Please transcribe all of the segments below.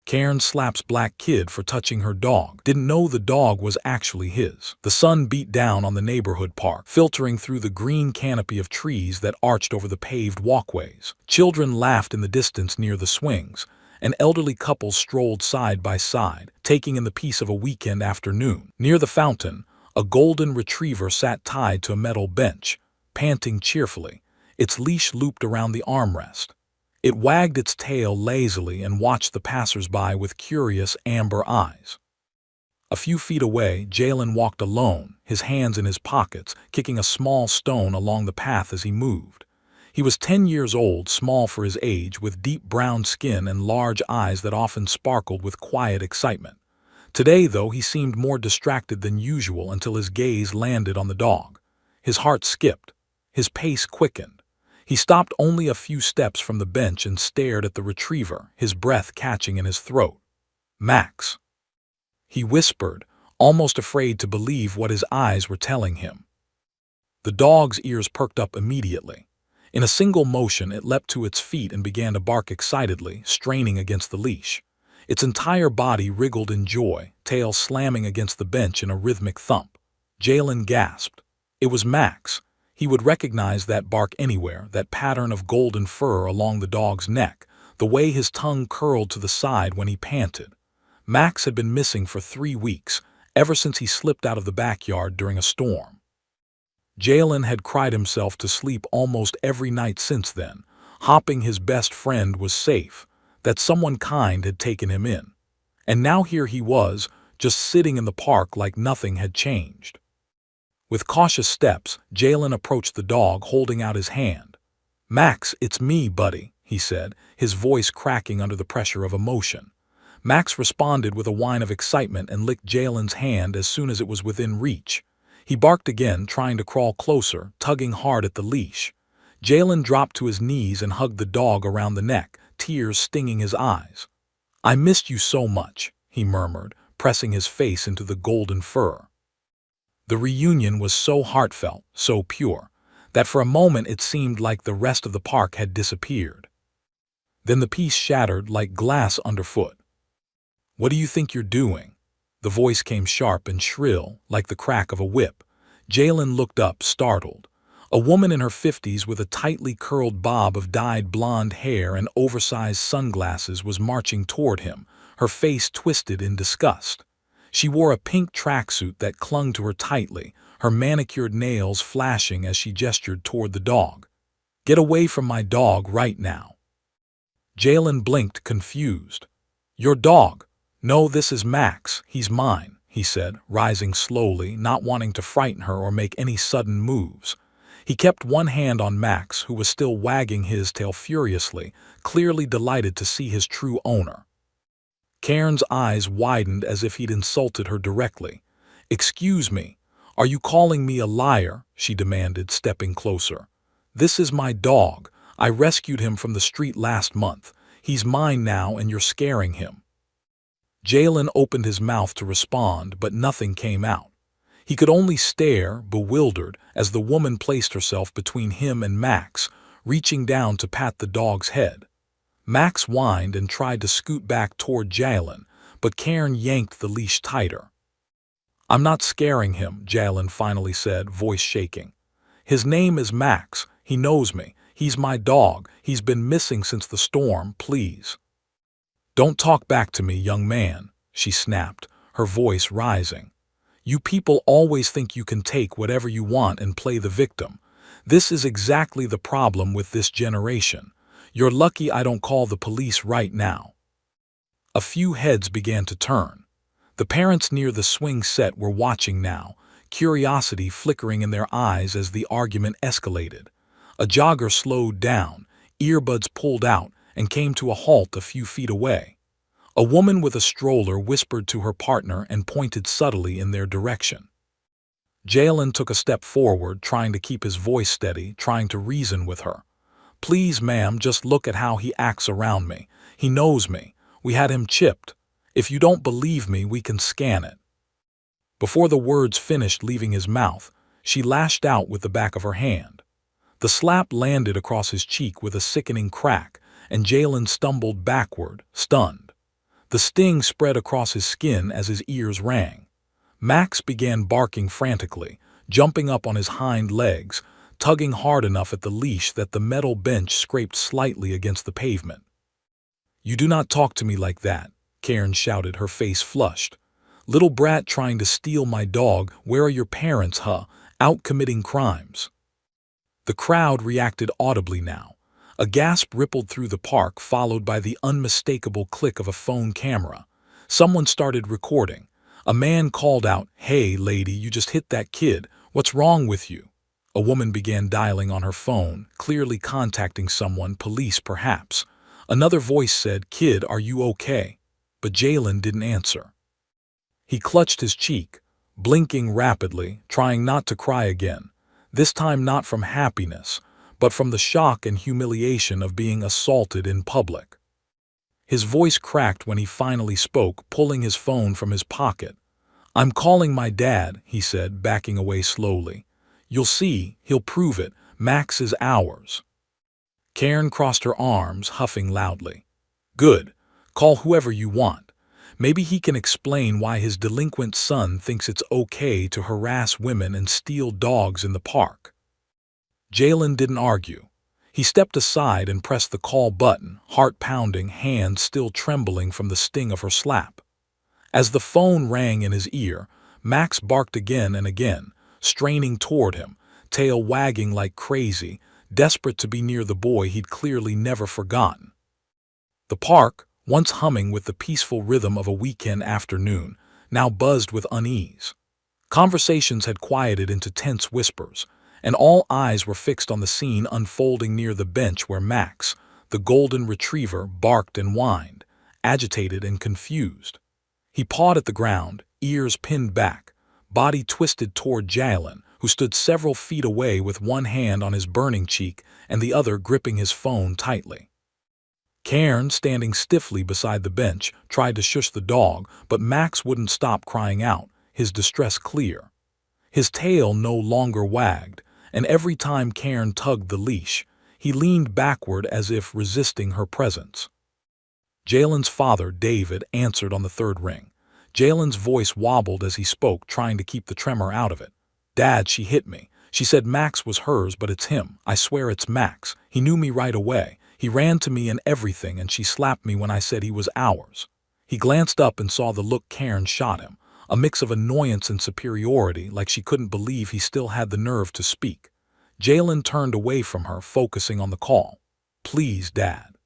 Karen slaps black kid for touching her dog. Didn't know the dog was actually his. The sun beat down on the neighborhood park, filtering through the green canopy of trees that arched over the paved walkways. Children laughed in the distance near the swings. An elderly couple strolled side by side, taking in the peace of a weekend afternoon. Near the fountain, a golden retriever sat tied to a metal bench, panting cheerfully, its leash looped around the armrest. It wagged its tail lazily and watched the passers-by with curious amber eyes. A few feet away, Jalen walked alone, his hands in his pockets, kicking a small stone along the path as he moved. He was 10 years old, small for his age, with deep brown skin and large eyes that often sparkled with quiet excitement. Today, though, he seemed more distracted than usual until his gaze landed on the dog. His heart skipped. His pace quickened. He stopped only a few steps from the bench and stared at the retriever, his breath catching in his throat. "Max," he whispered, almost afraid to believe what his eyes were telling him. The dog's ears perked up immediately. In a single motion, it leapt to its feet and began to bark excitedly, straining against the leash. Its entire body wriggled in joy, tail slamming against the bench in a rhythmic thump. Jalen gasped. It was Max. He would recognize that bark anywhere, that pattern of golden fur along the dog's neck, the way his tongue curled to the side when he panted. Max had been missing for 3 weeks, ever since he slipped out of the backyard during a storm. Jalen had cried himself to sleep almost every night since then, hoping his best friend was safe, that someone kind had taken him in. And now here he was, just sitting in the park like nothing had changed. With cautious steps, Jalen approached the dog, holding out his hand. "Max, it's me, buddy," he said, his voice cracking under the pressure of emotion. Max responded with a whine of excitement and licked Jalen's hand as soon as it was within reach. He barked again, trying to crawl closer, tugging hard at the leash. Jalen dropped to his knees and hugged the dog around the neck, tears stinging his eyes. "I missed you so much," he murmured, pressing his face into the golden fur. The reunion was so heartfelt, so pure, that for a moment it seemed like the rest of the park had disappeared. Then the peace shattered like glass underfoot. "What do you think you're doing?" The voice came sharp and shrill, like the crack of a whip. Jalen looked up, startled. A woman in her 50s with a tightly curled bob of dyed blonde hair and oversized sunglasses was marching toward him, her face twisted in disgust. She wore a pink tracksuit that clung to her tightly, her manicured nails flashing as she gestured toward the dog. "Get away from my dog right now." Jalen blinked, confused. "Your dog?" "No, this is Max. He's mine," he said, rising slowly, not wanting to frighten her or make any sudden moves. He kept one hand on Max, who was still wagging his tail furiously, clearly delighted to see his true owner. Karen's eyes widened as if he'd insulted her directly. "Excuse me, are you calling me a liar?" she demanded, stepping closer. "This is my dog. I rescued him from the street last month. He's mine now and you're scaring him." Jalen opened his mouth to respond, but nothing came out. He could only stare, bewildered, as the woman placed herself between him and Max, reaching down to pat the dog's head. Max whined and tried to scoot back toward Jalen, but Karen yanked the leash tighter. "I'm not scaring him," Jalen finally said, voice shaking. "His name is Max. He knows me. He's my dog. He's been missing since the storm, please." "Don't talk back to me, young man," she snapped, her voice rising. "You people always think you can take whatever you want and play the victim. This is exactly the problem with this generation. You're lucky I don't call the police right now." A few heads began to turn. The parents near the swing set were watching now, curiosity flickering in their eyes as the argument escalated. A jogger slowed down, earbuds pulled out, and came to a halt a few feet away. A woman with a stroller whispered to her partner and pointed subtly in their direction. Jalen took a step forward, trying to keep his voice steady, trying to reason with her. "Please, ma'am, just look at how he acts around me. He knows me. We had him chipped. If you don't believe me, we can scan it." Before the words finished leaving his mouth, she lashed out with the back of her hand. The slap landed across his cheek with a sickening crack, and Jalen stumbled backward, stunned. The sting spread across his skin as his ears rang. Max began barking frantically, jumping up on his hind legs, tugging hard enough at the leash that the metal bench scraped slightly against the pavement. "You do not talk to me like that," Karen shouted, her face flushed. "Little brat trying to steal my dog, where are your parents, huh? Out committing crimes." The crowd reacted audibly now. A gasp rippled through the park, followed by the unmistakable click of a phone camera. Someone started recording. A man called out, "Hey, lady, you just hit that kid. What's wrong with you?" A woman began dialing on her phone, clearly contacting someone, police perhaps. Another voice said, "Kid, are you okay?" But Jalen didn't answer. He clutched his cheek, blinking rapidly, trying not to cry again. This time not from happiness, but from the shock and humiliation of being assaulted in public. His voice cracked when he finally spoke, pulling his phone from his pocket. "I'm calling my dad," he said, backing away slowly. "You'll see, he'll prove it. Max is ours." Karen crossed her arms, huffing loudly. "Good. Call whoever you want. Maybe he can explain why his delinquent son thinks it's okay to harass women and steal dogs in the park." Jalen didn't argue. He stepped aside and pressed the call button, heart pounding, hands still trembling from the sting of her slap. As the phone rang in his ear, Max barked again and again, straining toward him, tail wagging like crazy, desperate to be near the boy he'd clearly never forgotten. The park, once humming with the peaceful rhythm of a weekend afternoon, now buzzed with unease. Conversations had quieted into tense whispers, and all eyes were fixed on the scene unfolding near the bench where Max, the golden retriever, barked and whined, agitated and confused. He pawed at the ground, ears pinned back, body twisted toward Jalen, who stood several feet away with one hand on his burning cheek and the other gripping his phone tightly. Karen, standing stiffly beside the bench, tried to shush the dog, but Max wouldn't stop crying out, his distress clear. His tail no longer wagged, and every time Karen tugged the leash, he leaned backward as if resisting her presence. Jalen's father, David, answered on the third ring. Jalen's voice wobbled as he spoke, trying to keep the tremor out of it. "Dad, she hit me. She said Max was hers, but it's him. I swear it's Max. He knew me right away. He ran to me and everything, and she slapped me when I said he was ours." He glanced up and saw the look Karen shot him, a mix of annoyance and superiority, like she couldn't believe he still had the nerve to speak. Jalen turned away from her, focusing on the call. "Please, Dad.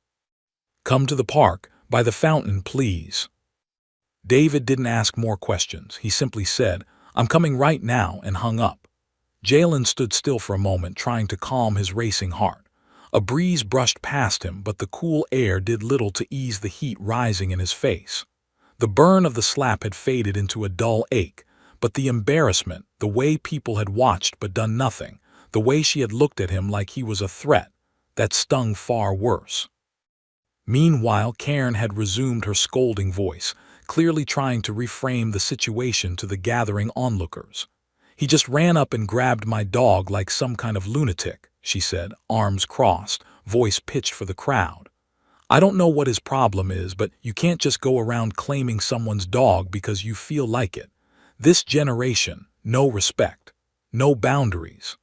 Come to the park, by the fountain, please." David didn't ask more questions. He simply said, "I'm coming right now," and hung up. Jalen stood still for a moment, trying to calm his racing heart. A breeze brushed past him, but the cool air did little to ease the heat rising in his face. The burn of the slap had faded into a dull ache, but the embarrassment, the way people had watched but done nothing, the way she had looked at him like he was a threat, that stung far worse. Meanwhile, Karen had resumed her scolding voice, clearly trying to reframe the situation to the gathering onlookers. "He just ran up and grabbed my dog like some kind of lunatic," she said, arms crossed, voice pitched for the crowd. "I don't know what his problem is, but you can't just go around claiming someone's dog because you feel like it. This generation, no respect, no boundaries."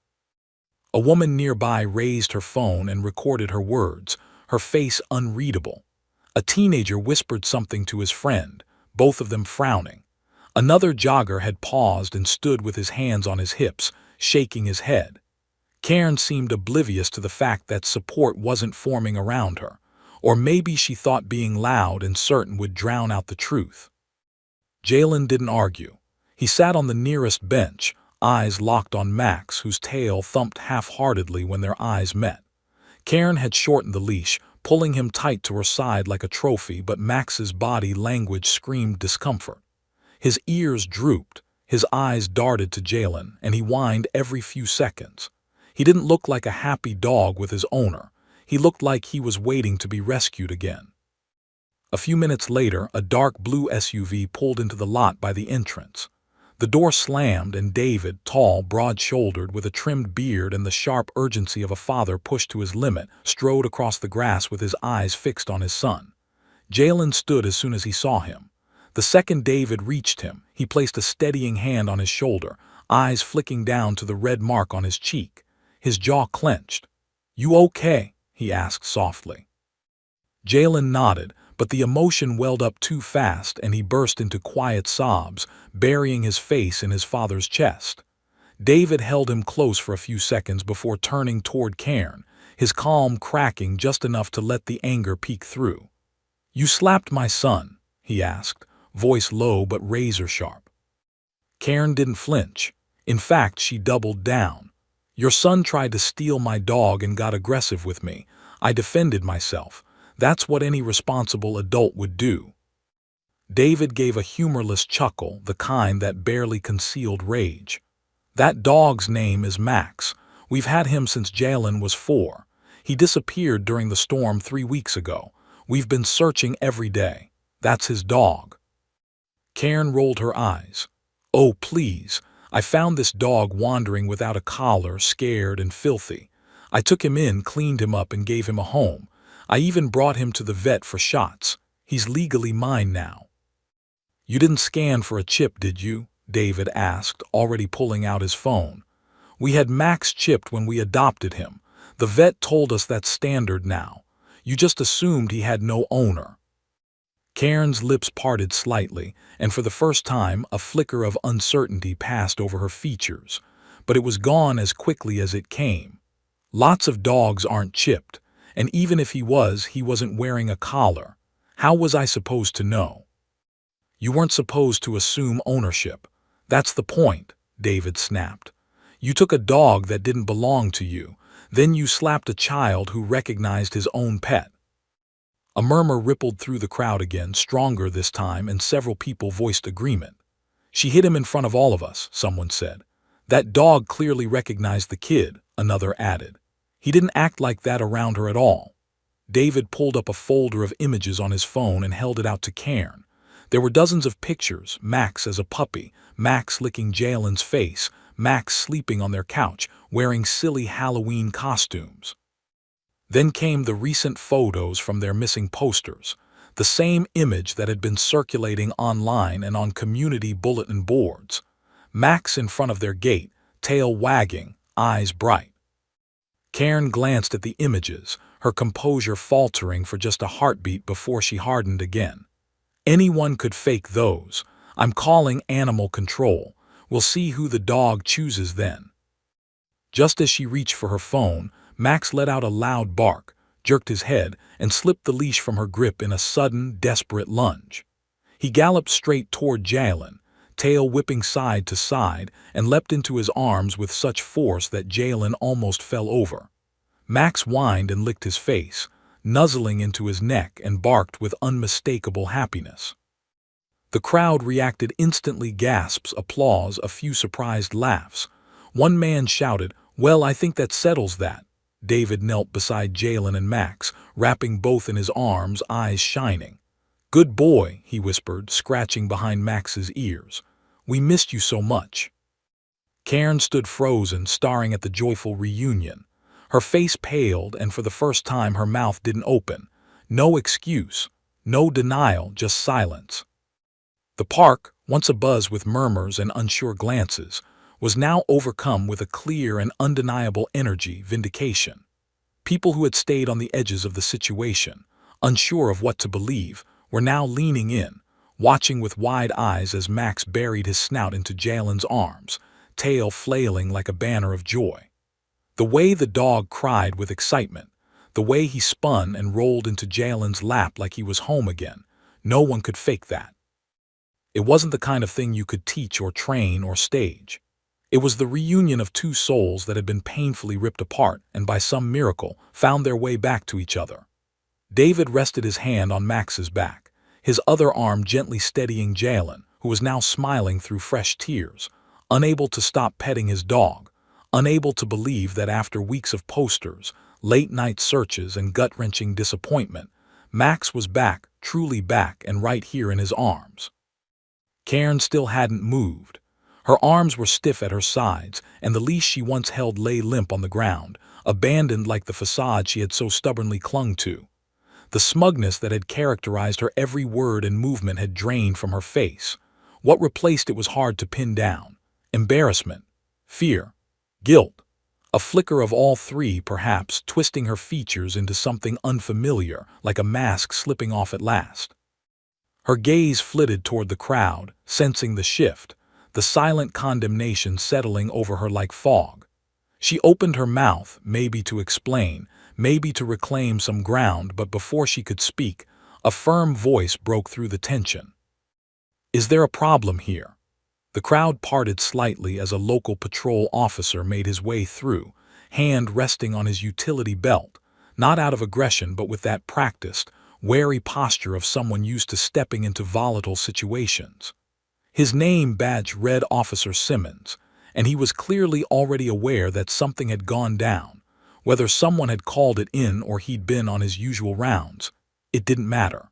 A woman nearby raised her phone and recorded her words, her face unreadable. A teenager whispered something to his friend, both of them frowning. Another jogger had paused and stood with his hands on his hips, shaking his head. Karen seemed oblivious to the fact that support wasn't forming around her, or maybe she thought being loud and certain would drown out the truth. Jalen didn't argue. He sat on the nearest bench, eyes locked on Max, whose tail thumped half-heartedly when their eyes met. Karen had shortened the leash, pulling him tight to her side like a trophy, but Max's body language screamed discomfort. His ears drooped, his eyes darted to Jalen, and he whined every few seconds. He didn't look like a happy dog with his owner. He looked like he was waiting to be rescued again. A few minutes later, a dark blue SUV pulled into the lot by the entrance. The door slammed, and David, tall, broad-shouldered, with a trimmed beard and the sharp urgency of a father pushed to his limit, strode across the grass with his eyes fixed on his son. Jalen stood as soon as he saw him. The second David reached him, he placed a steadying hand on his shoulder, eyes flicking down to the red mark on his cheek. His jaw clenched. "You okay?" he asked softly. Jalen nodded, but the emotion welled up too fast and he burst into quiet sobs, burying his face in his father's chest. David held him close for a few seconds before turning toward Cairn, his calm cracking just enough to let the anger peek through. "You slapped my son?" he asked, voice low but razor-sharp. Cairn didn't flinch. In fact, she doubled down. "Your son tried to steal my dog and got aggressive with me. I defended myself. That's what any responsible adult would do." David gave a humorless chuckle, the kind that barely concealed rage. "That dog's name is Max. We've had him since Jalen was 4. He disappeared during the storm 3 weeks ago. We've been searching every day. That's his dog." Cairn rolled her eyes. "Oh, please. I found this dog wandering without a collar, scared and filthy. I took him in, cleaned him up and gave him a home. I even brought him to the vet for shots. He's legally mine now." "You didn't scan for a chip, did you?" David asked, already pulling out his phone. "We had Max chipped when we adopted him. The vet told us that's standard now. You just assumed he had no owner." Cairn's lips parted slightly, and for the first time a flicker of uncertainty passed over her features, but it was gone as quickly as it came. "Lots of dogs aren't chipped, and even if he was, he wasn't wearing a collar. How was I supposed to know?" "You weren't supposed to assume ownership. That's the point," David snapped. "You took a dog that didn't belong to you, then you slapped a child who recognized his own pet." A murmur rippled through the crowd again, stronger this time, and several people voiced agreement. "She hit him in front of all of us," someone said. "That dog clearly recognized the kid," another added. "He didn't act like that around her at all." David pulled up a folder of images on his phone and held it out to Cairn. There were dozens of pictures: Max as a puppy, Max licking Jalen's face, Max sleeping on their couch, wearing silly Halloween costumes. Then came the recent photos from their missing posters, the same image that had been circulating online and on community bulletin boards. Max in front of their gate, tail wagging, eyes bright. Cairn glanced at the images, her composure faltering for just a heartbeat before she hardened again. "Anyone could fake those. I'm calling animal control. We'll see who the dog chooses then." Just as she reached for her phone, Max let out a loud bark, jerked his head, and slipped the leash from her grip in a sudden, desperate lunge. He galloped straight toward Jalen, tail whipping side to side, and leapt into his arms with such force that Jalen almost fell over. Max whined and licked his face, nuzzling into his neck, and barked with unmistakable happiness. The crowd reacted instantly: gasps, applause, a few surprised laughs. One man shouted, "Well, I think that settles that." David knelt beside Jalen and Max, wrapping both in his arms, eyes shining. "Good boy," he whispered, scratching behind Max's ears. "We missed you so much." Cairn stood frozen, staring at the joyful reunion. Her face paled, and for the first time her mouth didn't open. No excuse, no denial, just silence. The park, once abuzz with murmurs and unsure glances, was now overcome with a clear and undeniable energy: vindication. People who had stayed on the edges of the situation, unsure of what to believe, were now leaning in, watching with wide eyes as Max buried his snout into Jalen's arms, tail flailing like a banner of joy. The way the dog cried with excitement, the way he spun and rolled into Jalen's lap like he was home again, no one could fake that. It wasn't the kind of thing you could teach or train or stage. It was the reunion of two souls that had been painfully ripped apart and by some miracle found their way back to each other. David rested his hand on Max's back, his other arm gently steadying Jalen, who was now smiling through fresh tears, unable to stop petting his dog, unable to believe that after weeks of posters, late-night searches, and gut-wrenching disappointment, Max was back, truly back, and right here in his arms. Cairn still hadn't moved. Her arms were stiff at her sides, and the leash she once held lay limp on the ground, abandoned like the facade she had so stubbornly clung to. The smugness that had characterized her every word and movement had drained from her face. What replaced it was hard to pin down. Embarrassment, fear, guilt. A flicker of all three, perhaps, twisting her features into something unfamiliar, like a mask slipping off at last. Her gaze flitted toward the crowd, sensing the shift, the silent condemnation settling over her like fog. She opened her mouth, maybe to explain, maybe to reclaim some ground, but before she could speak, a firm voice broke through the tension. "Is there a problem here?" The crowd parted slightly as a local patrol officer made his way through, hand resting on his utility belt, not out of aggression but with that practiced, wary posture of someone used to stepping into volatile situations. His name badge read Officer Simmons, and he was clearly already aware that something had gone down. Whether someone had called it in or he'd been on his usual rounds, it didn't matter.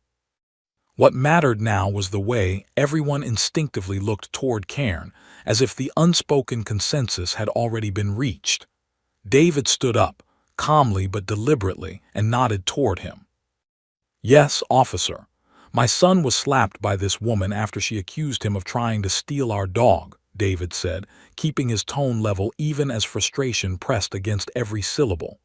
What mattered now was the way everyone instinctively looked toward Cairn, as if the unspoken consensus had already been reached. David stood up, calmly but deliberately, and nodded toward him. "Yes, officer. My son was slapped by this woman after she accused him of trying to steal our dog," David said, keeping his tone level even as frustration pressed against every syllable.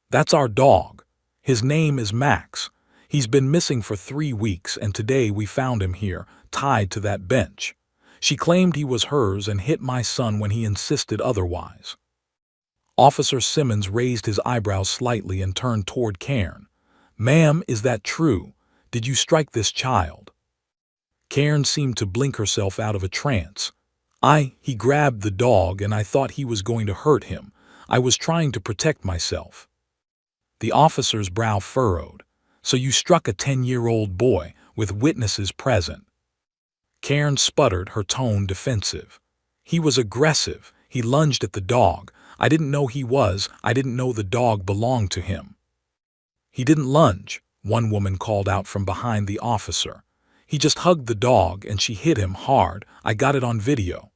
"That's our dog. His name is Max. He's been missing for 3 weeks, and today we found him here, tied to that bench. She claimed he was hers and hit my son when he insisted otherwise." Officer Simmons raised his eyebrows slightly and turned toward Cairn. "Ma'am, is that true? Did you strike this child?" Cairn seemed to blink herself out of a trance. He grabbed the dog and I thought he was going to hurt him. I was trying to protect myself." The officer's brow furrowed. "So you struck a 10-year-old boy, with witnesses present?" Cairn sputtered, her tone defensive. "He was aggressive. He lunged at the dog. I didn't know the dog belonged to him." "He didn't lunge," one woman called out from behind the officer. "He just hugged the dog and she hit him hard. I got it on video."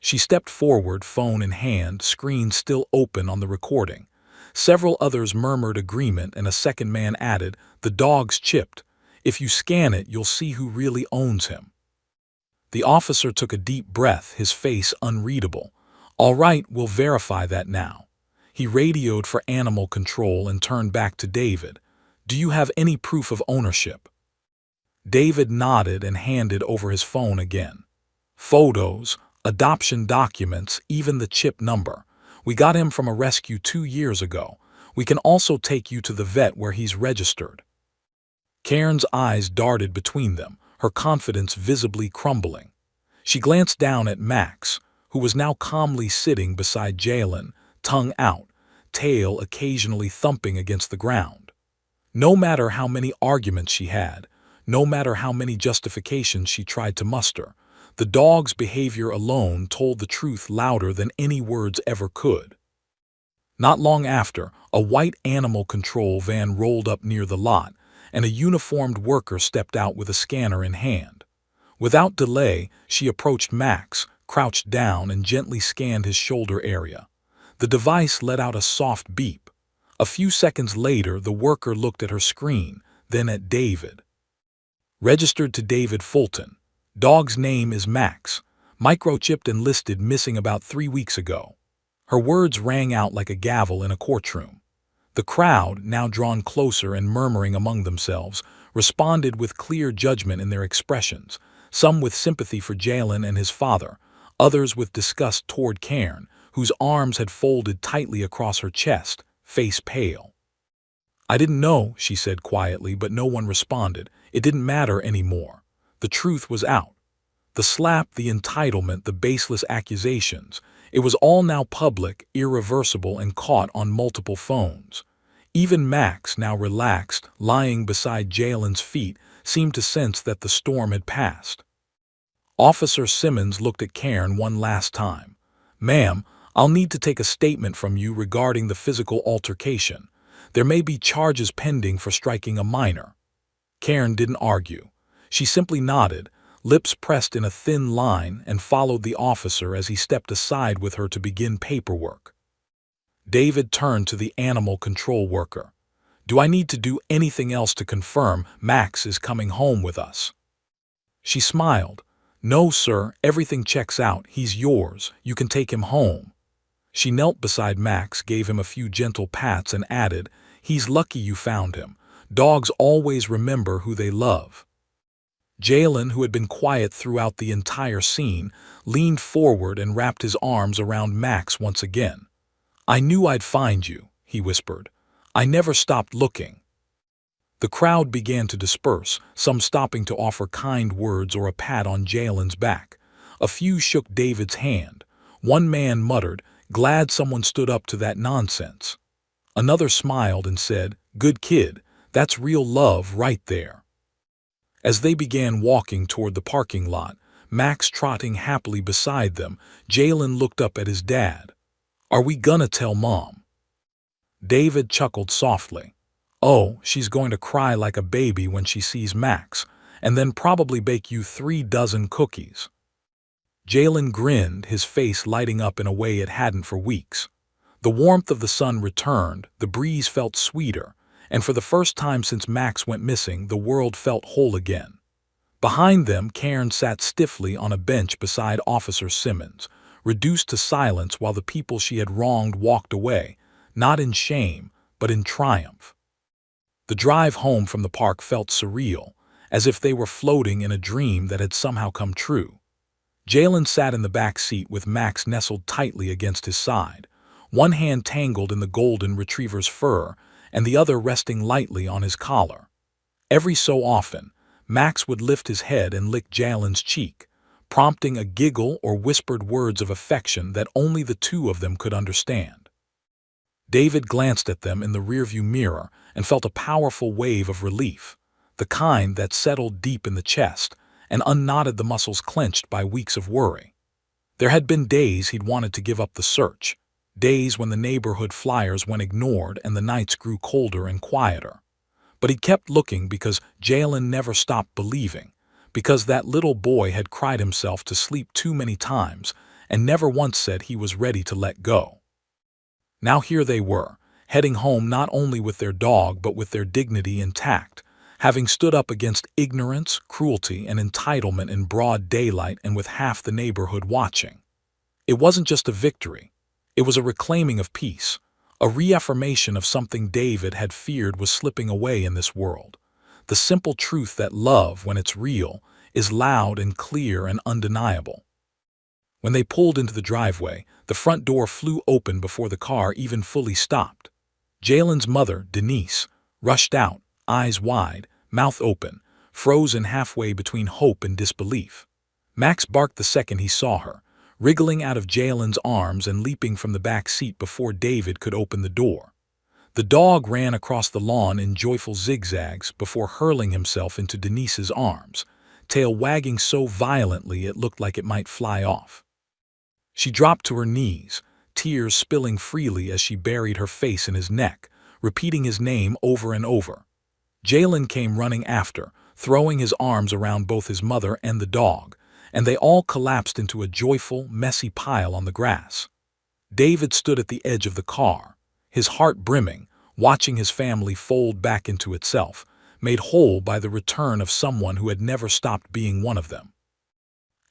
She stepped forward, phone in hand, screen still open on the recording. Several others murmured agreement and a second man added, "The dog's chipped. If you scan it, you'll see who really owns him." The officer took a deep breath, his face unreadable. "All right, we'll verify that now." He radioed for animal control and turned back to David. "Do you have any proof of ownership?" David nodded and handed over his phone again. "Photos, adoption documents, even the chip number. We got him from a rescue 2 years ago. We can also take you to the vet where he's registered." Cairn's eyes darted between them, her confidence visibly crumbling. She glanced down at Max, who was now calmly sitting beside Jalen, tongue out, tail occasionally thumping against the ground. No matter how many arguments she had, no matter how many justifications she tried to muster, the dog's behavior alone told the truth louder than any words ever could. Not long after, a white animal control van rolled up near the lot, and a uniformed worker stepped out with a scanner in hand. Without delay, she approached Max, crouched down, and gently scanned his shoulder area. The device let out a soft beep. A few seconds later, the worker looked at her screen, then at David. "Registered to David Fulton. Dog's name is Max. Microchipped and listed missing about 3 weeks ago." Her words rang out like a gavel in a courtroom. The crowd, now drawn closer and murmuring among themselves, responded with clear judgment in their expressions, some with sympathy for Jalen and his father, others with disgust toward Cairn, whose arms had folded tightly across her chest, face pale. "I didn't know," she said quietly, but no one responded. It didn't matter anymore. The truth was out. The slap, the entitlement, the baseless accusations. It was all now public, irreversible, and caught on multiple phones. Even Max, now relaxed, lying beside Jalen's feet, seemed to sense that the storm had passed. Officer Simmons looked at Cairn one last time. "Ma'am, I'll need to take a statement from you regarding the physical altercation. There may be charges pending for striking a minor." Cairn didn't argue. She simply nodded, lips pressed in a thin line, and followed the officer as he stepped aside with her to begin paperwork. David turned to the animal control worker. Do I need to do anything else to confirm Max is coming home with us? She smiled. No, sir, everything checks out. He's yours. You can take him home. She knelt beside Max, gave him a few gentle pats, and added, He's lucky you found him. Dogs always remember who they love. Jalen, who had been quiet throughout the entire scene, leaned forward and wrapped his arms around Max once again. I knew I'd find you, he whispered. I never stopped looking. The crowd began to disperse, some stopping to offer kind words or a pat on Jalen's back. A few shook David's hand. One man muttered, Glad someone stood up to that nonsense. Another smiled and said, Good kid, that's real love right there. As they began walking toward the parking lot, Max trotting happily beside them, Jalen looked up at his dad. Are we gonna tell Mom? David chuckled softly. Oh, she's going to cry like a baby when she sees Max, and then probably bake you 3 dozen cookies. Jalen grinned, his face lighting up in a way it hadn't for weeks. The warmth of the sun returned, the breeze felt sweeter, and for the first time since Max went missing, the world felt whole again. Behind them, Cairn sat stiffly on a bench beside Officer Simmons, reduced to silence while the people she had wronged walked away, not in shame, but in triumph. The drive home from the park felt surreal, as if they were floating in a dream that had somehow come true. Jalen sat in the back seat with Max nestled tightly against his side, one hand tangled in the golden retriever's fur and the other resting lightly on his collar. Every so often, Max would lift his head and lick Jalen's cheek, prompting a giggle or whispered words of affection that only the two of them could understand. David glanced at them in the rearview mirror and felt a powerful wave of relief, the kind that settled deep in the chest and unknotted the muscles clenched by weeks of worry. There had been days he'd wanted to give up the search, days when the neighborhood flyers went ignored and the nights grew colder and quieter. But he kept looking because Jalen never stopped believing, because that little boy had cried himself to sleep too many times and never once said he was ready to let go. Now here they were, heading home not only with their dog but with their dignity intact, having stood up against ignorance, cruelty, and entitlement in broad daylight and with half the neighborhood watching. It wasn't just a victory. It was a reclaiming of peace, a reaffirmation of something David had feared was slipping away in this world. The simple truth that love, when it's real, is loud and clear and undeniable. When they pulled into the driveway, the front door flew open before the car even fully stopped. Jalen's mother, Denise, rushed out, eyes wide, mouth open, frozen halfway between hope and disbelief. Max barked the second he saw her, wriggling out of Jalen's arms and leaping from the back seat before David could open the door. The dog ran across the lawn in joyful zigzags before hurling himself into Denise's arms, tail wagging so violently it looked like it might fly off. She dropped to her knees, tears spilling freely as she buried her face in his neck, repeating his name over and over. Jalen came running after, throwing his arms around both his mother and the dog, and they all collapsed into a joyful, messy pile on the grass. David stood at the edge of the car, his heart brimming, watching his family fold back into itself, made whole by the return of someone who had never stopped being one of them.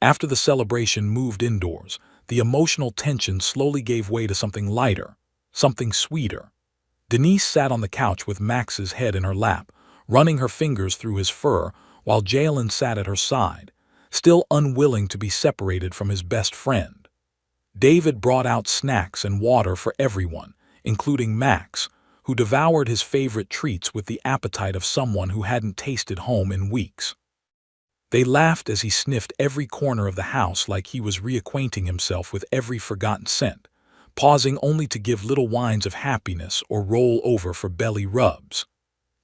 After the celebration moved indoors, the emotional tension slowly gave way to something lighter, something sweeter. Denise sat on the couch with Max's head in her lap, running her fingers through his fur, while Jalen sat at her side, still unwilling to be separated from his best friend. David brought out snacks and water for everyone, including Max, who devoured his favorite treats with the appetite of someone who hadn't tasted home in weeks. They laughed as he sniffed every corner of the house like he was reacquainting himself with every forgotten scent, pausing only to give little whines of happiness or roll over for belly rubs.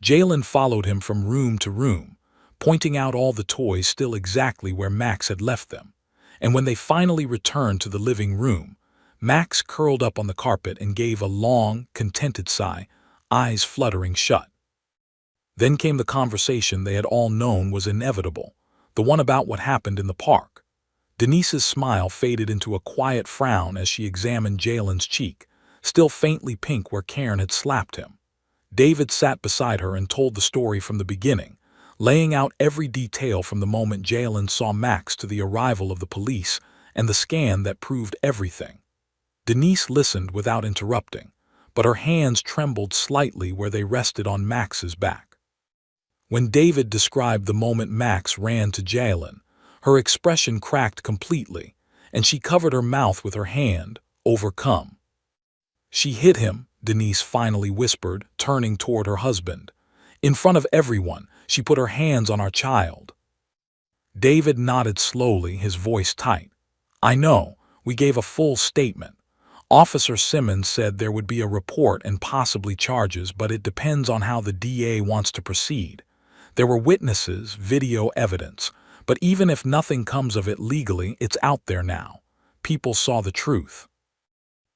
Jalen followed him from room to room, pointing out all the toys still exactly where Max had left them, and when they finally returned to the living room, Max curled up on the carpet and gave a long, contented sigh, eyes fluttering shut. Then came the conversation they had all known was inevitable, the one about what happened in the park. Denise's smile faded into a quiet frown as she examined Jalen's cheek, still faintly pink where Cairn had slapped him. David sat beside her and told the story from the beginning, laying out every detail from the moment Jalen saw Max to the arrival of the police and the scan that proved everything. Denise listened without interrupting, but her hands trembled slightly where they rested on Max's back. When David described the moment Max ran to Jalen, her expression cracked completely, and she covered her mouth with her hand, overcome. "She hit him," Denise finally whispered, turning toward her husband. "In front of everyone, she put her hands on our child." David nodded slowly, his voice tight. "I know, we gave a full statement. Officer Simmons said there would be a report and possibly charges, but it depends on how the DA wants to proceed. There were witnesses, video evidence, but even if nothing comes of it legally, it's out there now. People saw the truth."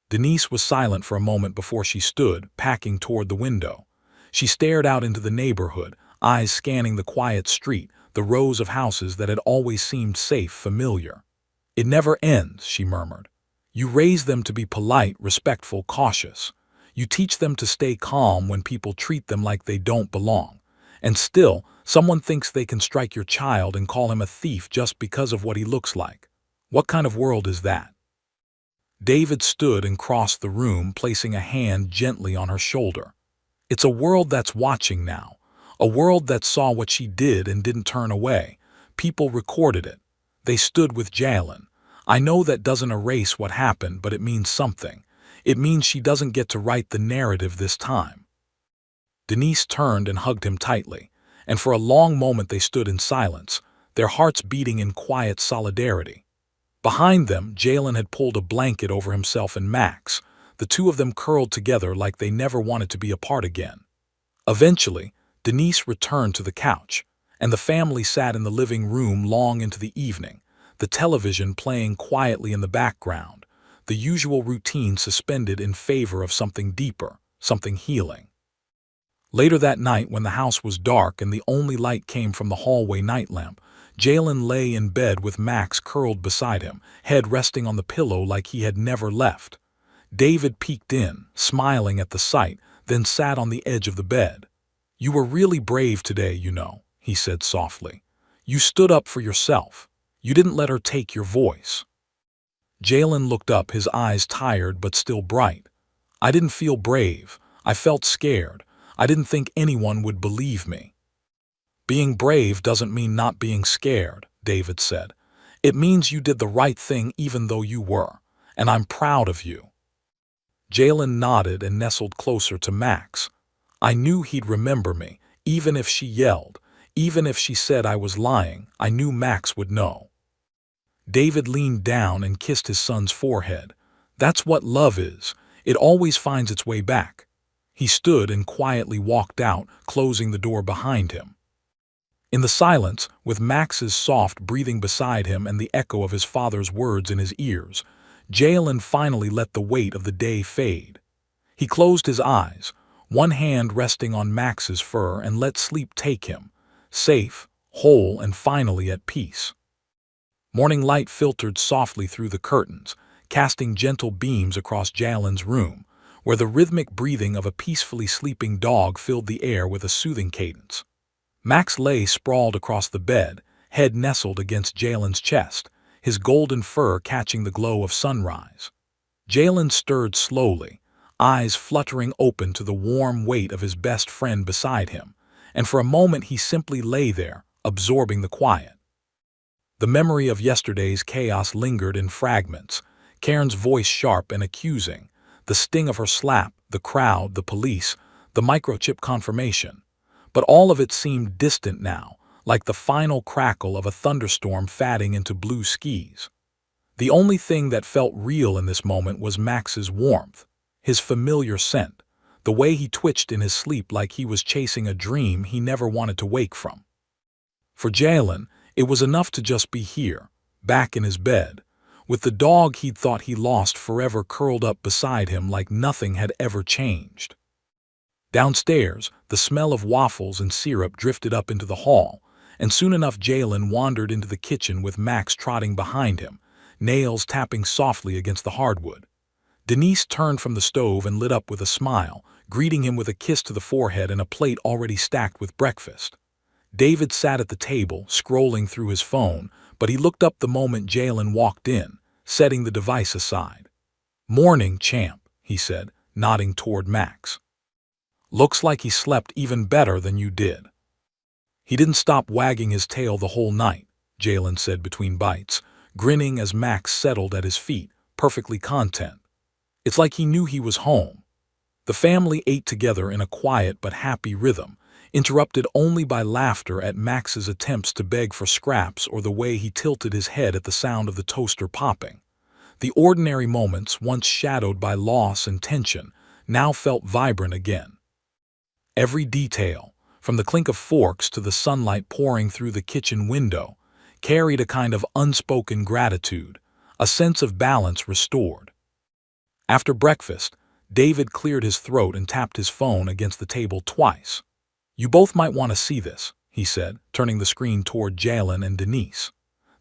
Denise was silent for a moment before she stood, packing toward the window. She stared out into the neighborhood, eyes scanning the quiet street, the rows of houses that had always seemed safe, familiar. "It never ends," she murmured. "You raise them to be polite, respectful, cautious. You teach them to stay calm when people treat them like they don't belong. And still, someone thinks they can strike your child and call him a thief just because of what he looks like. What kind of world is that?" David stood and crossed the room, placing a hand gently on her shoulder. "It's a world that's watching now. A world that saw what she did and didn't turn away. People recorded it. They stood with Jalen. I know that doesn't erase what happened, but it means something. It means she doesn't get to write the narrative this time." Denise turned and hugged him tightly, and for a long moment they stood in silence, their hearts beating in quiet solidarity. Behind them, Jalen had pulled a blanket over himself and Max, the two of them curled together like they never wanted to be apart again. Eventually, Denise returned to the couch, and the family sat in the living room long into the evening, the television playing quietly in the background, the usual routine suspended in favor of something deeper, something healing. Later that night, when the house was dark and the only light came from the hallway nightlamp, Jalen lay in bed with Max curled beside him, head resting on the pillow like he had never left. David peeked in, smiling at the sight, then sat on the edge of the bed. "You were really brave today, you know," he said softly. "You stood up for yourself. You didn't let her take your voice." Jalen looked up, his eyes tired but still bright. "I didn't feel brave. I felt scared. I didn't think anyone would believe me." "Being brave doesn't mean not being scared," David said. "It means you did the right thing even though you were, and I'm proud of you." Jalen nodded and nestled closer to Max. "I knew he'd remember me, even if she yelled, even if she said I was lying, I knew Max would know." David leaned down and kissed his son's forehead. "That's what love is. It always finds its way back." He stood and quietly walked out, closing the door behind him. In the silence, with Max's soft breathing beside him and the echo of his father's words in his ears, Jalen finally let the weight of the day fade. He closed his eyes, one hand resting on Max's fur, and let sleep take him, safe, whole, and finally at peace. Morning light filtered softly through the curtains, casting gentle beams across Jalen's room, where the rhythmic breathing of a peacefully sleeping dog filled the air with a soothing cadence. Max lay sprawled across the bed, head nestled against Jalen's chest, his golden fur catching the glow of sunrise. Jalen stirred slowly, eyes fluttering open to the warm weight of his best friend beside him, and for a moment he simply lay there, absorbing the quiet. The memory of yesterday's chaos lingered in fragments, Karen's voice sharp and accusing, the sting of her slap, the crowd, the police, the microchip confirmation. But all of it seemed distant now, like the final crackle of a thunderstorm fading into blue skies. The only thing that felt real in this moment was Max's warmth, his familiar scent, the way he twitched in his sleep like he was chasing a dream he never wanted to wake from. For Jalen, it was enough to just be here, back in his bed, with the dog he'd thought he lost forever curled up beside him like nothing had ever changed. Downstairs, the smell of waffles and syrup drifted up into the hall, and soon enough Jalen wandered into the kitchen with Max trotting behind him, nails tapping softly against the hardwood. Denise turned from the stove and lit up with a smile, greeting him with a kiss to the forehead and a plate already stacked with breakfast. David sat at the table, scrolling through his phone, but he looked up the moment Jalen walked in, setting the device aside. "Morning, champ," he said, nodding toward Max. "Looks like he slept even better than you did." "He didn't stop wagging his tail the whole night," Jalen said between bites, grinning as Max settled at his feet, perfectly content. It's like he knew he was home. The family ate together in a quiet but happy rhythm, interrupted only by laughter at Max's attempts to beg for scraps or the way he tilted his head at the sound of the toaster popping. The ordinary moments, once shadowed by loss and tension, now felt vibrant again. Every detail, from the clink of forks to the sunlight pouring through the kitchen window, carried a kind of unspoken gratitude, a sense of balance restored. After breakfast, David cleared his throat and tapped his phone against the table twice. "You both might want to see this," he said, turning the screen toward Jalen and Denise.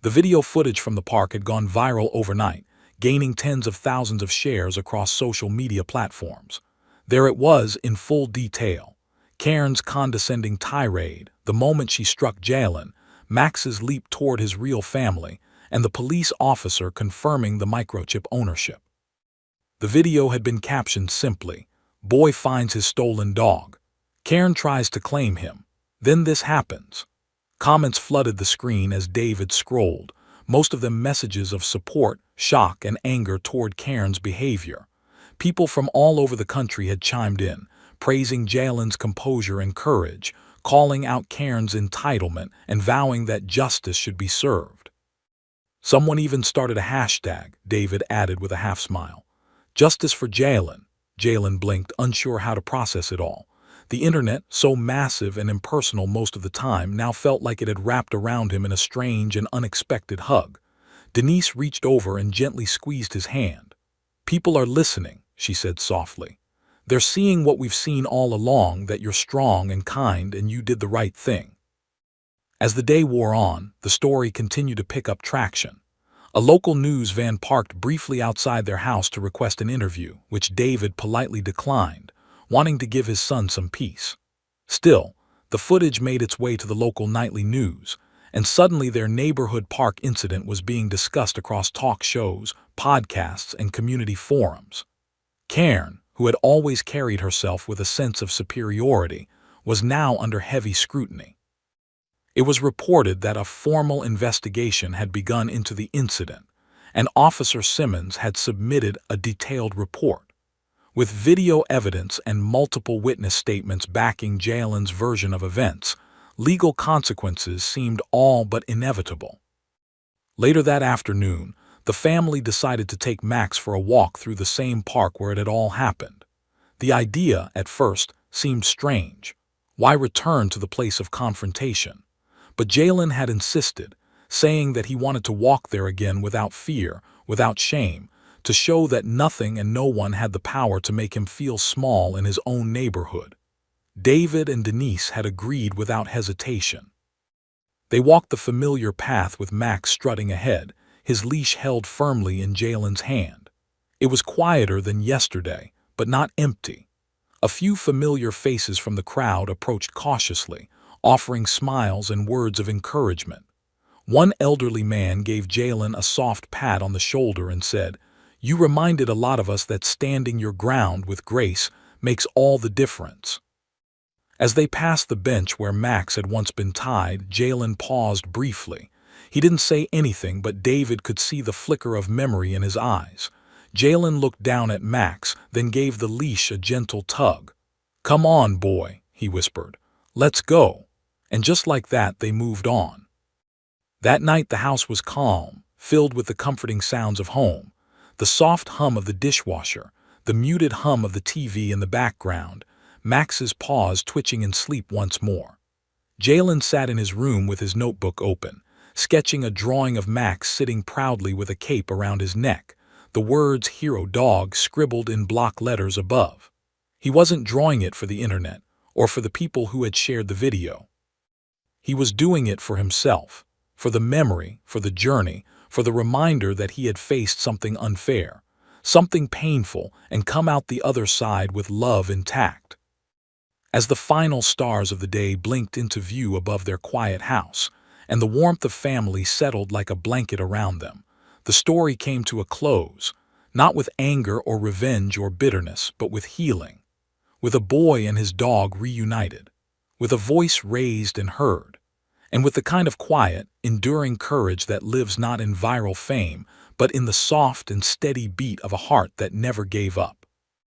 The video footage from the park had gone viral overnight, gaining tens of thousands of shares across social media platforms. There it was in full detail. Karen's condescending tirade, the moment she struck Jalen, Max's leap toward his real family, and the police officer confirming the microchip ownership. The video had been captioned simply, "Boy finds his stolen dog. Karen tries to claim him. Then this happens." Comments flooded the screen as David scrolled, most of them messages of support, shock, and anger toward Karen's behavior. People from all over the country had chimed in, praising Jalen's composure and courage, calling out Karen's entitlement, and vowing that justice should be served. Someone even started a hashtag, David added with a half-smile. "Justice for Jalen." Jalen blinked, unsure how to process it all. The internet, so massive and impersonal most of the time, now felt like it had wrapped around him in a strange and unexpected hug. Denise reached over and gently squeezed his hand. "People are listening," she said softly. "They're seeing what we've seen all along, that you're strong and kind and you did the right thing." As the day wore on, the story continued to pick up traction. A local news van parked briefly outside their house to request an interview, which David politely declined, wanting to give his son some peace. Still, the footage made its way to the local nightly news, and suddenly their neighborhood park incident was being discussed across talk shows, podcasts, and community forums. Karen, who had always carried herself with a sense of superiority, was now under heavy scrutiny. It was reported that a formal investigation had begun into the incident, and Officer Simmons had submitted a detailed report. With video evidence and multiple witness statements backing Jalen's version of events, legal consequences seemed all but inevitable. Later that afternoon, the family decided to take Max for a walk through the same park where it had all happened. The idea, at first, seemed strange. Why return to the place of confrontation? But Jalen had insisted, saying that he wanted to walk there again without fear, without shame, to show that nothing and no one had the power to make him feel small in his own neighborhood. David and Denise had agreed without hesitation. They walked the familiar path with Max strutting ahead, his leash held firmly in Jalen's hand. It was quieter than yesterday, but not empty. A few familiar faces from the crowd approached cautiously, offering smiles and words of encouragement. One elderly man gave Jalen a soft pat on the shoulder and said, "You reminded a lot of us that standing your ground with grace makes all the difference." As they passed the bench where Max had once been tied, Jalen paused briefly. He didn't say anything, but David could see the flicker of memory in his eyes. Jalen looked down at Max, then gave the leash a gentle tug. "Come on, boy," he whispered. "Let's go." And just like that, they moved on. That night the house was calm, filled with the comforting sounds of home. The soft hum of the dishwasher, the muted hum of the TV in the background, Max's paws twitching in sleep once more. Jalen sat in his room with his notebook open, sketching a drawing of Max sitting proudly with a cape around his neck, the words "Hero Dog" scribbled in block letters above. He wasn't drawing it for the internet, or for the people who had shared the video. He was doing it for himself, for the memory, for the journey, for the reminder that he had faced something unfair, something painful, and come out the other side with love intact. As the final stars of the day blinked into view above their quiet house, and the warmth of family settled like a blanket around them, the story came to a close, not with anger or revenge or bitterness, but with healing, with a boy and his dog reunited, with a voice raised and heard, and with the kind of quiet, enduring courage that lives not in viral fame, but in the soft and steady beat of a heart that never gave up.